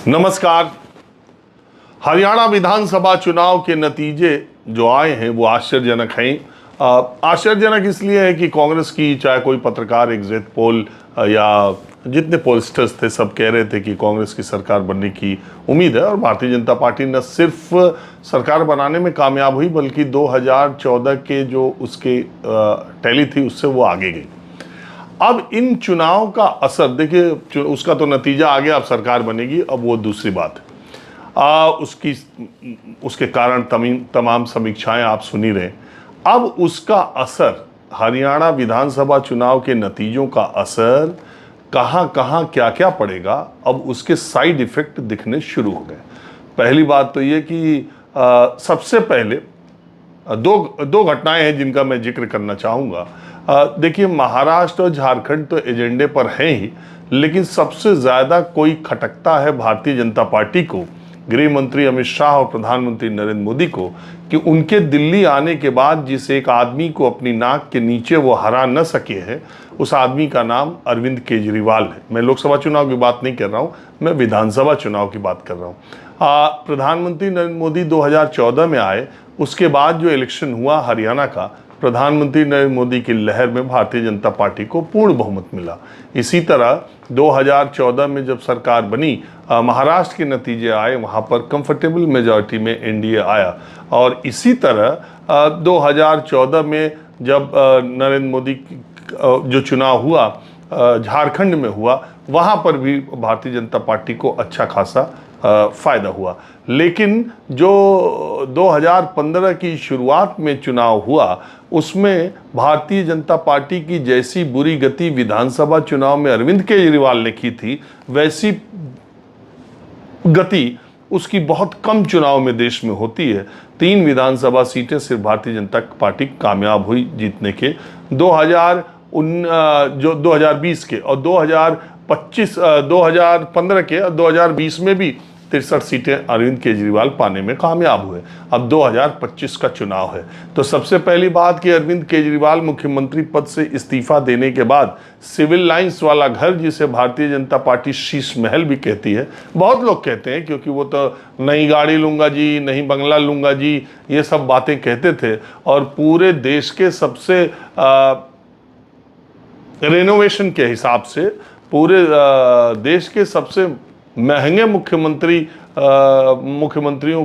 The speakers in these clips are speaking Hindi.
नमस्कार। हरियाणा विधानसभा चुनाव के नतीजे जो आए हैं वो आश्चर्यजनक हैं। आश्चर्यजनक इसलिए है कि कांग्रेस की चाहे कोई पत्रकार एग्जिट पोल या जितने पोलस्टर्स थे सब कह रहे थे कि कांग्रेस की सरकार बनने की उम्मीद है, और भारतीय जनता पार्टी न सिर्फ सरकार बनाने में कामयाब हुई बल्कि 2014 के जो उसके टैली थी उससे वो आगे गई। अब इन चुनाव का असर देखिए, उसका तो नतीजा आ गया, अब सरकार बनेगी, अब वो दूसरी बात है। उसके कारण तमाम समीक्षाएं आप सुन ही रहे। अब उसका असर, हरियाणा विधानसभा चुनाव के नतीजों का असर कहाँ कहाँ क्या क्या पड़ेगा, अब उसके साइड इफेक्ट दिखने शुरू हो गए। पहली बात तो ये कि सबसे पहले दो घटनाएं हैं जिनका मैं जिक्र करना चाहूँगा। देखिए, महाराष्ट्र और झारखंड तो एजेंडे पर हैं ही, लेकिन सबसे ज़्यादा कोई खटकता है भारतीय जनता पार्टी को, गृह मंत्री अमित शाह और प्रधानमंत्री नरेंद्र मोदी को, कि उनके दिल्ली आने के बाद जिस एक आदमी को अपनी नाक के नीचे वो हरा न सके हैं, उस आदमी का नाम अरविंद केजरीवाल है। मैं लोकसभा चुनाव की बात नहीं कर रहा हूँ, मैं विधानसभा चुनाव की बात कर रहा हूँ। प्रधानमंत्री नरेंद्र मोदी 2014 में आए, उसके बाद जो इलेक्शन हुआ हरियाणा का, प्रधानमंत्री नरेंद्र मोदी की लहर में भारतीय जनता पार्टी को पूर्ण बहुमत मिला। इसी तरह 2014 में जब सरकार बनी, महाराष्ट्र के नतीजे आए, वहाँ पर कंफर्टेबल मेजॉरिटी में एनडीए आया। और इसी तरह 2014 में जब नरेंद्र मोदी जो चुनाव हुआ झारखंड में हुआ, वहाँ पर भी भारतीय जनता पार्टी को अच्छा खासा फ़ायदा हुआ। लेकिन जो 2015 की शुरुआत में चुनाव हुआ, उसमें भारतीय जनता पार्टी की जैसी बुरी गति विधानसभा चुनाव में अरविंद केजरीवाल ने की थी, वैसी गति उसकी बहुत कम चुनाव में देश में होती है। 3 विधानसभा सीटें सिर्फ भारतीय जनता पार्टी कामयाब हुई जीतने के। 2020 के और 2015 के और 2020 में भी 63 सीटें अरविंद केजरीवाल पाने में कामयाब हुए। अब 2025 का चुनाव है, तो सबसे पहली बात कि अरविंद केजरीवाल मुख्यमंत्री पद से इस्तीफा देने के बाद सिविल लाइंस वाला घर, जिसे भारतीय जनता पार्टी शीश महल भी कहती है, बहुत लोग कहते हैं क्योंकि वो तो नई गाड़ी लूंगा जी, नई बंगला लूंगा जी, ये सब बातें कहते थे, और पूरे देश के सबसे रेनोवेशन के हिसाब से पूरे देश के सबसे महंगे मुख्यमंत्रियों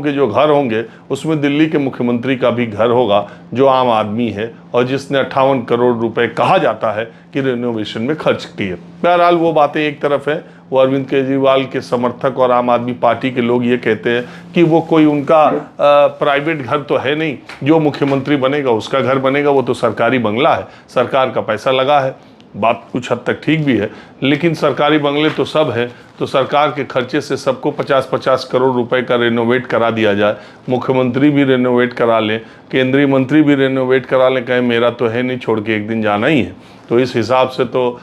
के जो घर होंगे, उसमें दिल्ली के मुख्यमंत्री का भी घर होगा, जो आम आदमी है और जिसने 58 करोड़ रुपए कहा जाता है कि रेनोवेशन में खर्च किए। बहरहाल वो बातें एक तरफ है। वो अरविंद केजरीवाल के समर्थक और आम आदमी पार्टी के लोग ये कहते हैं कि वो कोई उनका प्राइवेट घर तो है नहीं, जो मुख्यमंत्री बनेगा उसका घर बनेगा, वो तो सरकारी बंगला है, सरकार का पैसा लगा है। बात कुछ हद तक ठीक भी है, लेकिन सरकारी बंगले तो सब है, तो सरकार के खर्चे से सबको 50-50 करोड़ रुपए का रेनोवेट करा दिया जाए, मुख्यमंत्री भी रेनोवेट करा लें, केंद्रीय मंत्री भी रेनोवेट करा लें, कहें मेरा तो है नहीं, छोड़ के एक दिन जाना ही है। तो इस हिसाब से तो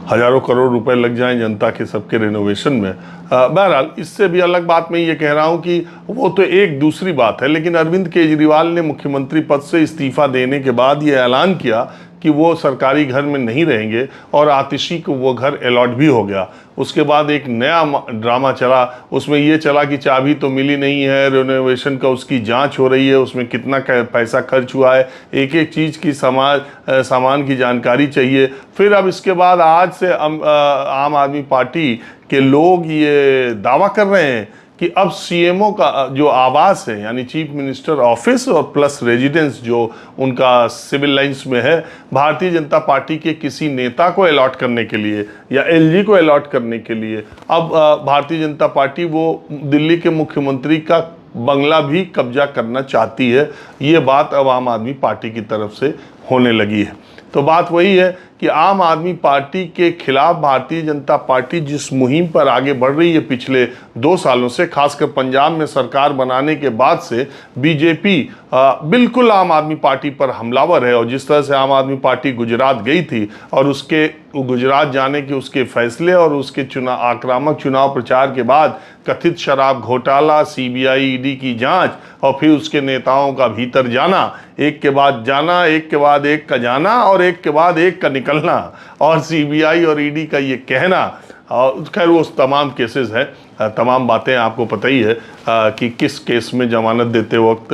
हजारों करोड़ रुपए लग जाएं जनता के सबके रेनोवेशन में। बहरहाल इससे भी अलग बात मैं ये कह रहा हूँ कि वो तो एक दूसरी बात है, लेकिन अरविंद केजरीवाल ने मुख्यमंत्री पद से इस्तीफा देने के बाद ये ऐलान किया कि वो सरकारी घर में नहीं रहेंगे, और आतिशी को वो घर अलॉट भी हो गया। उसके बाद एक नया ड्रामा चला, उसमें ये चला कि चाबी तो मिली नहीं है, रेनोवेशन का उसकी जांच हो रही है, उसमें कितना पैसा खर्च हुआ है, एक एक चीज़ की सामान की जानकारी चाहिए। फिर अब इसके बाद आज से आम आदमी पार्टी के लोग ये दावा कर रहे हैं कि अब सीएमओ का जो आवास है, यानी चीफ मिनिस्टर ऑफिस और प्लस रेजिडेंस जो उनका सिविल लाइंस में है, भारतीय जनता पार्टी के किसी नेता को अलॉट करने के लिए या एलजी को अलॉट करने के लिए अब भारतीय जनता पार्टी वो दिल्ली के मुख्यमंत्री का बंगला भी कब्जा करना चाहती है। ये बात अब आम आदमी पार्टी की तरफ से होने लगी है। तो बात वही है कि आम आदमी पार्टी के खिलाफ भारतीय जनता पार्टी जिस मुहिम पर आगे बढ़ रही है पिछले 2 सालों से, खासकर पंजाब में सरकार बनाने के बाद से बीजेपी बिल्कुल आम आदमी पार्टी पर हमलावर है। और जिस तरह से आम आदमी पार्टी गुजरात गई थी और उसके गुजरात जाने के उसके फैसले और उसके आक्रामक चुनाव प्रचार के बाद कथित शराब घोटाला, सीबीआई ईडी की जांच और फिर उसके नेताओं का भीतर जाना, एक के बाद जाना, एक के बाद एक का जाना और एक के बाद एक का निकलना, और सीबीआई और ईडी का ये कहना खैर वो तमाम केसेस हैं, तमाम बातें आपको पता ही है कि किस केस में जमानत देते वक्त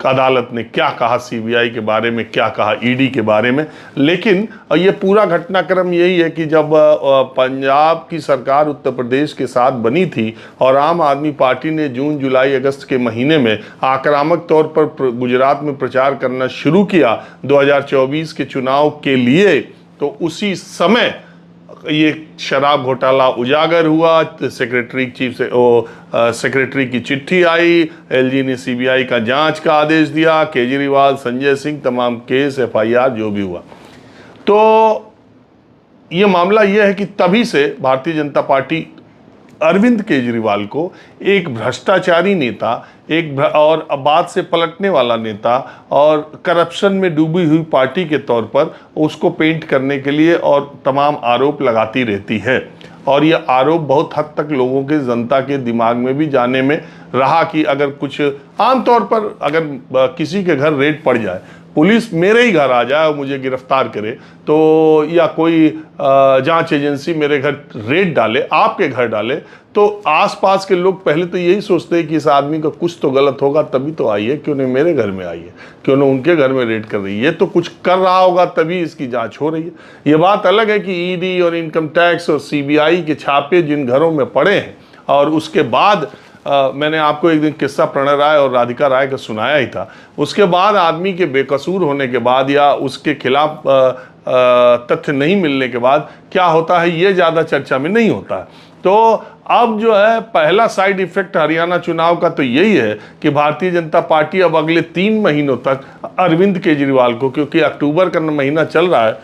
अदालत ने क्या कहा, सीबीआई के बारे में क्या कहा, ईडी के बारे में। लेकिन ये पूरा घटनाक्रम यही है कि जब पंजाब की सरकार उत्तर प्रदेश के साथ बनी थी और आम आदमी पार्टी ने जून जुलाई अगस्त के महीने में आक्रामक तौर पर गुजरात में प्रचार करना शुरू किया 2024 के चुनाव के लिए, तो उसी समय ये शराब घोटाला उजागर हुआ। सेक्रेटरी चीफ से सेक्रेटरी की चिट्ठी आई, एलजी ने सीबीआई का जांच का आदेश दिया, केजरीवाल, संजय सिंह, तमाम केस, एफआईआर जो भी हुआ। तो ये मामला ये है कि तभी से भारतीय जनता पार्टी अरविंद केजरीवाल को एक भ्रष्टाचारी नेता, और बात से पलटने वाला नेता और करप्शन में डूबी हुई पार्टी के तौर पर उसको पेंट करने के लिए और तमाम आरोप लगाती रहती है। और ये आरोप बहुत हद तक लोगों के, जनता के दिमाग में भी जाने में रहा कि अगर कुछ आमतौर पर अगर किसी के घर रेड पड़ जाए, पुलिस मेरे ही घर आ जाए और मुझे गिरफ्तार करे, तो या कोई जांच एजेंसी मेरे घर रेड डाले, आपके घर डाले, तो आसपास के लोग पहले तो यही सोचते हैं कि इस आदमी का कुछ तो गलत होगा तभी तो आई है, क्यों नहीं मेरे घर में आई है, क्यों नहीं उनके घर में रेड कर रही है, तो कुछ कर रहा होगा तभी इसकी जांच हो रही है। ये बात अलग है कि ईडी और इनकम टैक्स और सीबीआई के छापे जिन घरों में पड़े हैं, और उसके बाद मैंने आपको एक दिन किस्सा प्रणय राय और राधिका राय का सुनाया ही था। उसके बाद आदमी के बेकसूर होने के बाद या उसके खिलाफ तथ्य नहीं मिलने के बाद क्या होता है, ये ज़्यादा चर्चा में नहीं होता है। तो अब जो है पहला साइड इफेक्ट हरियाणा चुनाव का तो यही है कि भारतीय जनता पार्टी अब अगले 3 महीनों तक अरविंद केजरीवाल को, क्योंकि अक्टूबर का महीना चल रहा है,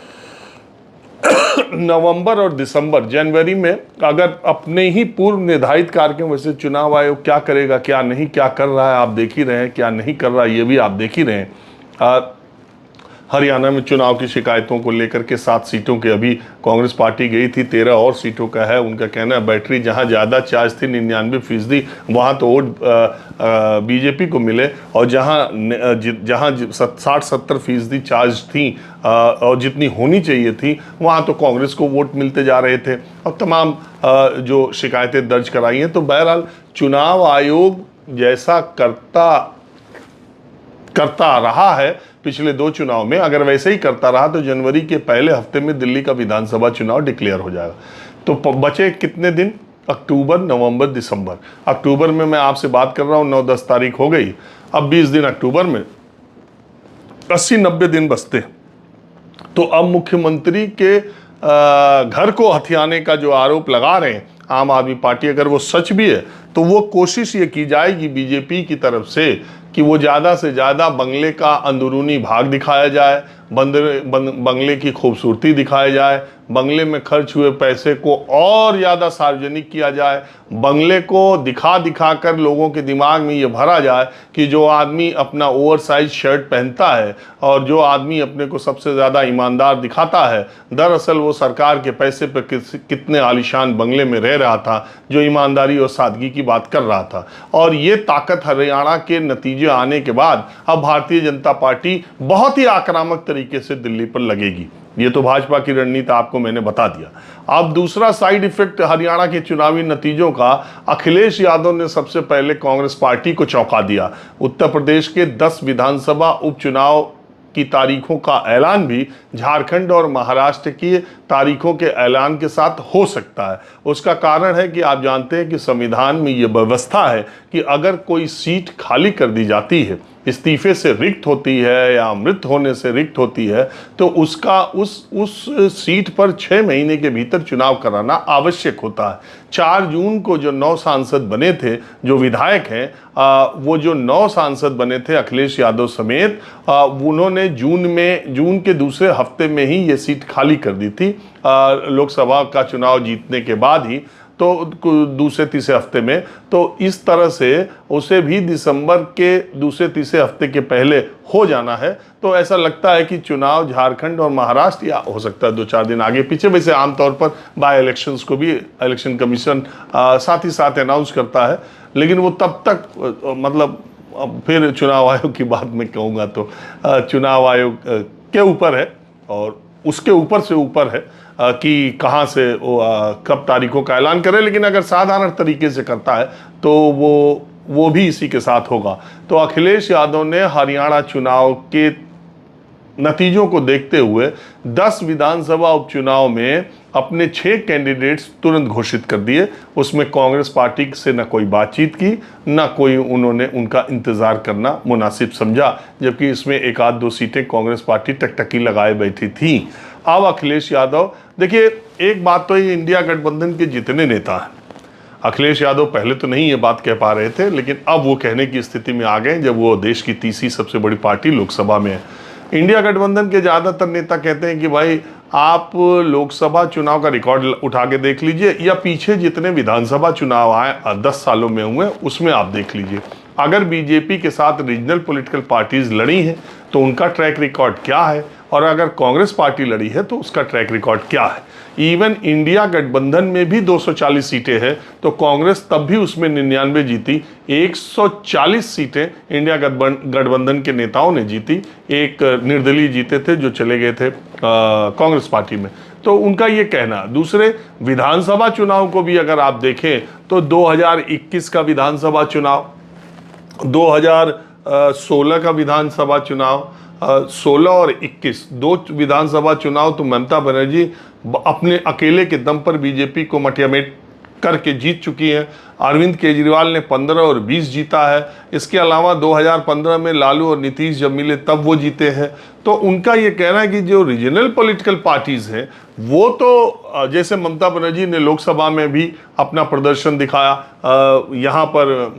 नवंबर और दिसंबर, जनवरी में अगर अपने ही पूर्व निर्धारित कार्यक्रम, वैसे चुनाव आयोग क्या करेगा, क्या नहीं, क्या कर रहा है आप देख ही रहे हैं, क्या नहीं कर रहा है ये भी आप देख ही रहे हैं। हरियाणा में चुनाव की शिकायतों को लेकर के 7 सीटों के अभी कांग्रेस पार्टी गई थी, 13 और सीटों का है। उनका कहना है बैटरी जहां ज़्यादा चार्ज थी 99% वहां तो वोट बीजेपी को मिले, और जहां 60-70% चार्ज थी और जितनी होनी चाहिए थी वहां तो कांग्रेस को वोट मिलते जा रहे थे, और तमाम जो शिकायतें दर्ज कराई हैं। तो बहरहाल चुनाव आयोग जैसा करता रहा है पिछले 2 चुनाव में, अगर वैसे ही करता रहा तो जनवरी के पहले हफ्ते में दिल्ली का विधानसभा चुनाव डिक्लेयर हो जाएगा। तो बचे कितने दिन? अक्टूबर, नवंबर, दिसंबर। अक्टूबर में मैं आपसे बात कर रहा हूँ 9-10 तारीख हो गई, अब 20 दिन अक्टूबर में, 80-90 दिन बचते। तो अब मुख्यमंत्री के घर को हथियाने का जो आरोप लगा रहे हैं आम आदमी पार्टी, अगर वो सच भी है तो वो कोशिश ये की जाएगी बीजेपी की तरफ से कि वो ज़्यादा से ज़्यादा बंगले का अंदरूनी भाग दिखाया जाए, बंगले की खूबसूरती दिखाया जाए, बंगले में खर्च हुए पैसे को और ज़्यादा सार्वजनिक किया जाए, बंगले को दिखा कर लोगों के दिमाग में ये भरा जाए कि जो आदमी अपना ओवरसाइज शर्ट पहनता है और जो आदमी अपने को सबसे ज़्यादा ईमानदार दिखाता है, दरअसल वो सरकार के पैसे पर कितने आलीशान बंगले में रह रहा था, जो ईमानदारी और सादगी की बात कर रहा था। और ये ताकत हरियाणा के नतीजे आने के बाद अब भारतीय जनता पार्टी बहुत ही आक्रामक तरीके से दिल्ली पर लगेगी। ये तो भाजपा की रणनीति आपको मैंने बता दिया। अब दूसरा साइड इफेक्ट हरियाणा के चुनावी नतीजों का, अखिलेश यादव ने सबसे पहले कांग्रेस पार्टी को चौंका दिया। उत्तर प्रदेश के 10 विधानसभा उपचुनाव की तारीखों का ऐलान भी झारखंड और महाराष्ट्र की तारीखों के ऐलान के साथ हो सकता है। उसका कारण है कि आप जानते हैं कि संविधान में ये व्यवस्था है कि अगर कोई सीट खाली कर दी जाती है, इस्तीफे से रिक्त होती है या मृत होने से रिक्त होती है, तो उसका उस सीट पर 6 महीने के भीतर चुनाव कराना आवश्यक होता है। 4 जून को जो 9 सांसद बने थे, जो विधायक हैं, वो जो 9 सांसद बने थे अखिलेश यादव समेत, उन्होंने जून के दूसरे हफ्ते में ही ये सीट खाली कर दी थी, लोकसभा का चुनाव जीतने के बाद ही, तो दूसरे तीसरे हफ्ते में। तो इस तरह से उसे भी दिसंबर के दूसरे तीसरे हफ्ते के पहले हो जाना है। तो ऐसा लगता है कि चुनाव झारखंड और महाराष्ट्र, या हो सकता है 2-4 दिन आगे पीछे, वैसे आमतौर पर बाय इलेक्शंस को भी इलेक्शन कमीशन साथ ही साथ अनाउंस करता है, लेकिन वो तब तक मतलब फिर चुनाव आयोग की बात मैं कहूँगा तो चुनाव आयोग के ऊपर है और उसके ऊपर से ऊपर है। कि कहाँ से वो कब तारीखों का ऐलान करे, लेकिन अगर साधारण तरीके से करता है तो वो भी इसी के साथ होगा। तो अखिलेश यादव ने हरियाणा चुनाव के नतीजों को देखते हुए 10 विधानसभा उपचुनाव में अपने 6 कैंडिडेट्स तुरंत घोषित कर दिए। उसमें कांग्रेस पार्टी से न कोई बातचीत की, न कोई उन्होंने उनका इंतजार करना मुनासिब समझा, जबकि इसमें एक आध दो सीटें कांग्रेस पार्टी टकटकी लगाए बैठी थी। अब अखिलेश यादव, देखिए एक बात तो ये इंडिया गठबंधन के जितने नेता हैं, अखिलेश यादव पहले तो नहीं ये बात कह पा रहे थे, लेकिन अब वो कहने की स्थिति में आ गए जब वो देश की तीसरी सबसे बड़ी पार्टी लोकसभा में है। इंडिया गठबंधन के ज़्यादातर नेता कहते हैं कि भाई आप लोकसभा चुनाव का रिकॉर्ड उठा के देख लीजिए, या पीछे जितने विधानसभा चुनाव आए 10 सालों में हुए उसमें आप देख लीजिए। अगर बीजेपी के साथ रीजनल पॉलिटिकल पार्टीज लड़ी हैं तो उनका ट्रैक रिकॉर्ड क्या है, और अगर कांग्रेस पार्टी लड़ी है तो उसका ट्रैक रिकॉर्ड क्या है। इवन इंडिया गठबंधन में भी 240 सीटें हैं तो कांग्रेस तब भी उसमें 99 जीती। 140 सीटें इंडिया गठबंधन के नेताओं ने जीती, एक निर्दलीय जीते थे जो चले गए थे कांग्रेस पार्टी में। तो उनका ये कहना। दूसरे विधानसभा चुनाव को भी अगर आप देखें तो 2021 का विधानसभा चुनाव, 2016 का विधानसभा चुनाव, 16 और 21 दो विधानसभा चुनाव तो ममता बनर्जी अपने अकेले के दम पर बीजेपी को मटियामेट करके जीत चुकी हैं। अरविंद केजरीवाल ने 15 और 20 जीता है। इसके अलावा 2015 में लालू और नीतीश जब मिले तब वो जीते हैं। तो उनका ये कहना है कि जो रीजनल पॉलिटिकल पार्टीज हैं वो तो, जैसे ममता बनर्जी ने लोकसभा में भी अपना प्रदर्शन दिखाया, यहाँ पर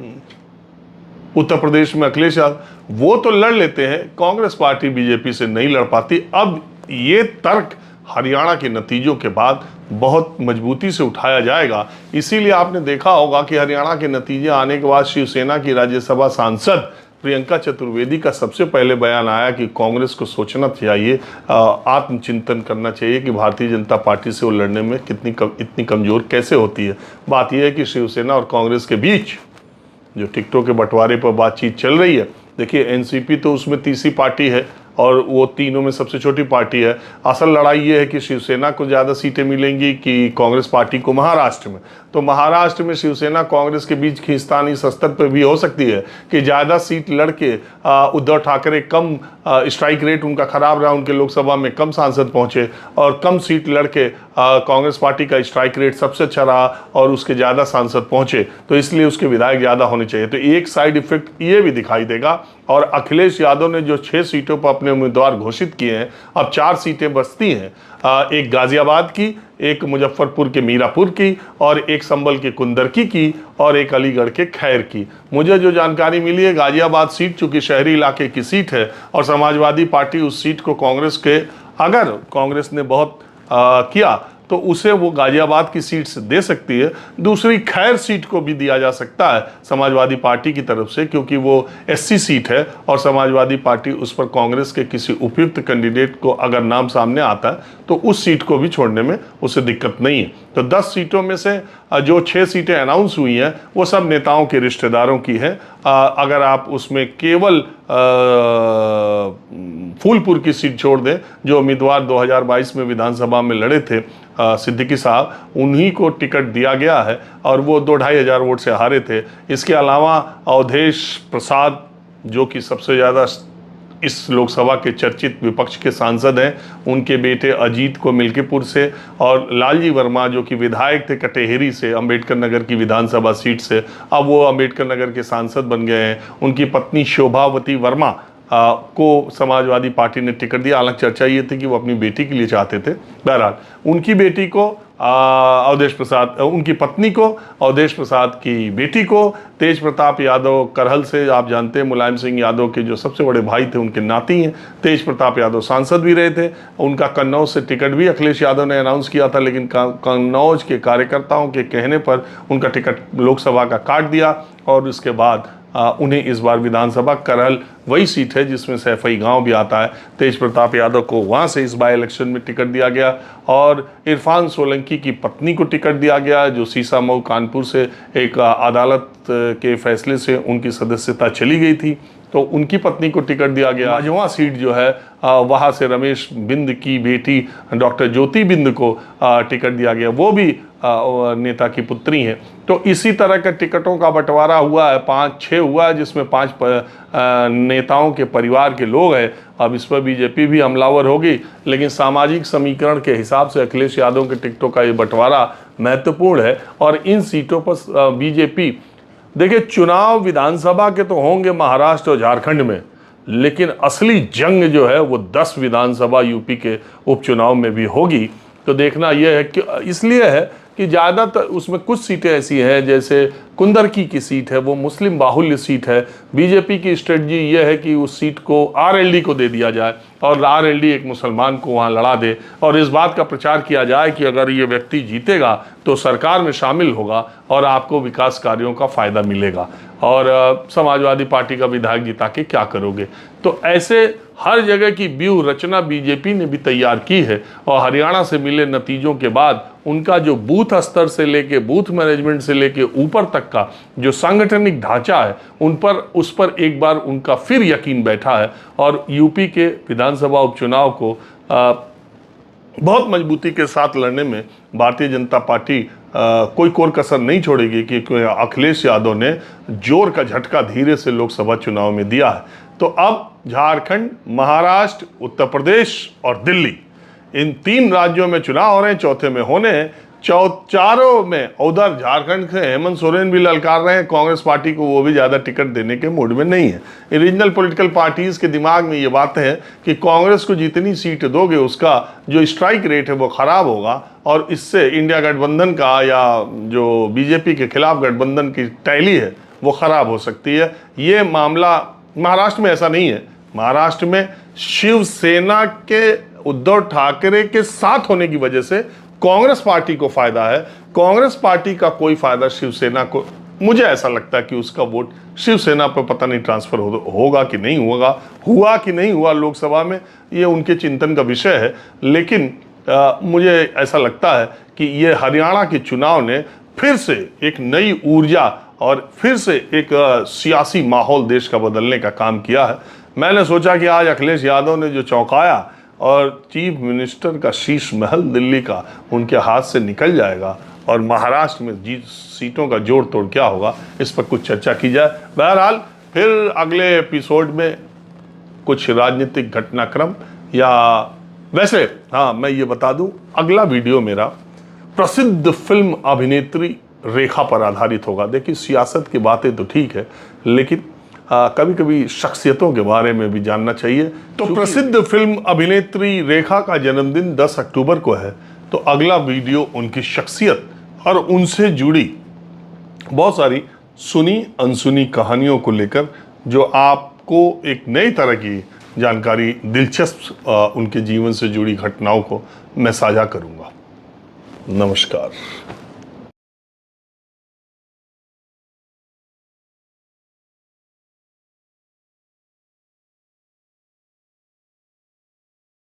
उत्तर प्रदेश में अखिलेश यादव, वो तो लड़ लेते हैं, कांग्रेस पार्टी बीजेपी से नहीं लड़ पाती। अब ये तर्क हरियाणा के नतीजों के बाद बहुत मजबूती से उठाया जाएगा। इसीलिए आपने देखा होगा कि हरियाणा के नतीजे आने के बाद शिवसेना की राज्यसभा सांसद प्रियंका चतुर्वेदी का सबसे पहले बयान आया कि कांग्रेस को सोचना चाहिए, आत्मचिंतन करना चाहिए कि भारतीय जनता पार्टी से वो लड़ने में इतनी कमज़ोर कैसे होती है। बात यह है कि शिवसेना और कांग्रेस के बीच जो टिकटों के बंटवारे पर बातचीत चल रही है, देखिए एनसीपी तो उसमें तीसरी पार्टी है और वो तीनों में सबसे छोटी पार्टी है। असल लड़ाई ये है कि शिवसेना को ज़्यादा सीटें मिलेंगी कि कांग्रेस पार्टी को महाराष्ट्र में। तो महाराष्ट्र में शिवसेना कांग्रेस के बीच खींचतान इस स्तर पर भी हो सकती है कि ज़्यादा सीट लड़के उद्धव ठाकरे कम स्ट्राइक रेट उनका खराब रहा, उनके लोकसभा में कम सांसद पहुंचे, और कम सीट लड़के कांग्रेस पार्टी का स्ट्राइक रेट सबसे अच्छा रहा और उसके ज़्यादा सांसद पहुंचे, तो इसलिए उसके विधायक ज़्यादा होने चाहिए। तो एक साइड इफेक्ट ये भी दिखाई देगा। और अखिलेश यादव ने जो 6 सीटों पर अपने उम्मीदवार घोषित किए हैं, अब 4 सीटें बचती हैं, एक गाजियाबाद की, एक मुजफ्फरपुर के मीरापुर की, और एक संभल के कुंदरकी की, और एक अलीगढ़ के खैर की। मुझे जो जानकारी मिली है, गाजियाबाद सीट चूंकि शहरी इलाके की सीट है और समाजवादी पार्टी उस सीट को कांग्रेस के, अगर कांग्रेस ने बहुत किया तो उसे वो गाजियाबाद की सीट से दे सकती है। दूसरी खैर सीट को भी दिया जा सकता है समाजवादी पार्टी की तरफ से, क्योंकि वो एससी सीट है और समाजवादी पार्टी उस पर कांग्रेस के किसी उपयुक्त कैंडिडेट को अगर नाम सामने आता है तो उस सीट को भी छोड़ने में उसे दिक्कत नहीं है। तो 10 सीटों में से जो 6 सीटें अनाउंस हुई हैं वो सब नेताओं के रिश्तेदारों की हैं। अगर आप उसमें केवल फूलपुर की सीट छोड़ दें, जो उम्मीदवार 2022 में विधानसभा में लड़े थे सिद्दीकी साहब, उन्हीं को टिकट दिया गया है और वो 2-2.5 हज़ार वोट से हारे थे। इसके अलावा अवधेश प्रसाद जो कि सबसे ज़्यादा इस लोकसभा के चर्चित विपक्ष के सांसद हैं, उनके बेटे अजीत को मिल्कीपुर से, और लालजी वर्मा जो कि विधायक थे कटेहरी से, अंबेडकर नगर की विधानसभा सीट से, अब वो अंबेडकर नगर के सांसद बन गए हैं। उनकी पत्नी शोभावती वर्मा को समाजवादी पार्टी ने टिकट दिया। हालांकि चर्चा ये थी कि वो अपनी बेटी के लिए चाहते थे। बहरहाल उनकी बेटी को अवधेश प्रसाद, उनकी पत्नी को, अवधेश प्रसाद की बेटी को, तेज प्रताप यादव करहल से, आप जानते हैं मुलायम सिंह यादव के जो सबसे बड़े भाई थे उनके नाती हैं। तेज प्रताप यादव सांसद भी रहे थे। उनका कन्नौज से टिकट भी अखिलेश यादव ने अनाउंस किया था, लेकिन कन्नौज के कार्यकर्ताओं के कहने पर उनका टिकट लोकसभा का काट दिया और उसके बाद उन्हें इस बार विधानसभा, करहल वही सीट है जिसमें सैफई गांव भी आता है, तेज प्रताप यादव को वहां से इस बाय इलेक्शन में टिकट दिया गया, और इरफान सोलंकी की पत्नी को टिकट दिया गया जो सीसामऊ कानपुर से एक अदालत के फैसले से उनकी सदस्यता चली गई थी। तो उनकी पत्नी को टिकट दिया गया। माझवा सीट जो है वहाँ से रमेश बिंद की बेटी डॉक्टर ज्योति बिंद को टिकट दिया गया, वो भी नेता की पुत्री हैं। तो इसी तरह का टिकटों का बंटवारा हुआ है, 5-6 हुआ है, जिसमें 5 नेताओं के परिवार के लोग हैं। अब इस पर बीजेपी भी हमलावर होगी, लेकिन सामाजिक समीकरण के हिसाब से अखिलेश यादव के टिकटों का ये बंटवारा महत्वपूर्ण है। और इन सीटों पर बीजेपी, देखिए चुनाव विधानसभा के तो होंगे महाराष्ट्र और झारखंड में, लेकिन असली जंग जो है वो 10 विधानसभा यूपी के उपचुनाव में भी होगी। तो देखना यह है कि इसलिए है कि ज़्यादातर उसमें कुछ सीटें ऐसी हैं, जैसे कुंदरकी की सीट है, वो मुस्लिम बाहुल्य सीट है। बीजेपी की स्ट्रेटजी ये है कि उस सीट को आरएलडी को दे दिया जाए और आरएलडी एक मुसलमान को वहाँ लड़ा दे, और इस बात का प्रचार किया जाए कि अगर ये व्यक्ति जीतेगा तो सरकार में शामिल होगा और आपको विकास कार्यों का फ़ायदा मिलेगा, और समाजवादी पार्टी का विधायक जिता के क्या करोगे। तो ऐसे हर जगह की व्यूह रचना बीजेपी ने भी तैयार की है, और हरियाणा से मिले नतीजों के बाद उनका जो बूथ स्तर से लेके बूथ मैनेजमेंट से लेके ऊपर तक का जो सांगठनिक ढांचा है उस पर एक बार उनका फिर यकीन बैठा है, और यूपी के विधानसभा उपचुनाव को बहुत मजबूती के साथ लड़ने में भारतीय जनता पार्टी कोई कोर कसर नहीं छोड़ेगी, कि अखिलेश यादव ने जोर का झटका धीरे से लोकसभा चुनाव में दिया है। तो अब झारखंड, महाराष्ट्र, उत्तर प्रदेश और दिल्ली, इन 3 राज्यों में चुनाव हो रहे हैं, चौथे में होने हैं। चारों में उधर झारखंड से हेमंत सोरेन भी ललकार रहे हैं कांग्रेस पार्टी को, वो भी ज़्यादा टिकट देने के मूड में नहीं है। रीजनल पॉलिटिकल पार्टीज़ के दिमाग में ये बातें हैं कि कांग्रेस को जितनी सीट दोगे उसका जो स्ट्राइक रेट है वो ख़राब होगा, और इससे इंडिया गठबंधन का या जो बीजेपी के खिलाफ गठबंधन की टैली है वो ख़राब हो सकती है। ये मामला महाराष्ट्र में ऐसा नहीं है। महाराष्ट्र में शिवसेना के उद्धव ठाकरे के साथ होने की वजह से कांग्रेस पार्टी को फायदा है। कांग्रेस पार्टी का कोई फायदा शिवसेना को, मुझे ऐसा लगता है कि उसका वोट शिवसेना पर पता नहीं ट्रांसफर होगा कि नहीं होगा, हुआ कि नहीं हुआ लोकसभा में, ये उनके चिंतन का विषय है। लेकिन मुझे ऐसा लगता है कि ये हरियाणा के चुनाव ने फिर से एक नई ऊर्जा और फिर से एक सियासी माहौल देश का बदलने का काम किया है। मैंने सोचा कि आज अखिलेश यादव ने जो चौंकाया और चीफ मिनिस्टर का शीश महल दिल्ली का उनके हाथ से निकल जाएगा, और महाराष्ट्र में सीटों का जोड़ तोड़ क्या होगा, इस पर कुछ चर्चा की जाए। बहरहाल फिर अगले एपिसोड में कुछ राजनीतिक घटनाक्रम, या वैसे हाँ मैं ये बता दूं, अगला वीडियो मेरा प्रसिद्ध फिल्म अभिनेत्री रेखा पर आधारित होगा। देखिए सियासत की बातें तो ठीक है, लेकिन कभी कभी शख्सियतों के बारे में भी जानना चाहिए। तो प्रसिद्ध फिल्म अभिनेत्री रेखा का जन्मदिन 10 अक्टूबर को है, तो अगला वीडियो उनकी शख्सियत और उनसे जुड़ी बहुत सारी सुनी अनसुनी कहानियों को लेकर, जो आपको एक नई तरह की जानकारी, दिलचस्प उनके जीवन से जुड़ी घटनाओं को मैं साझा करूंगा। नमस्कार।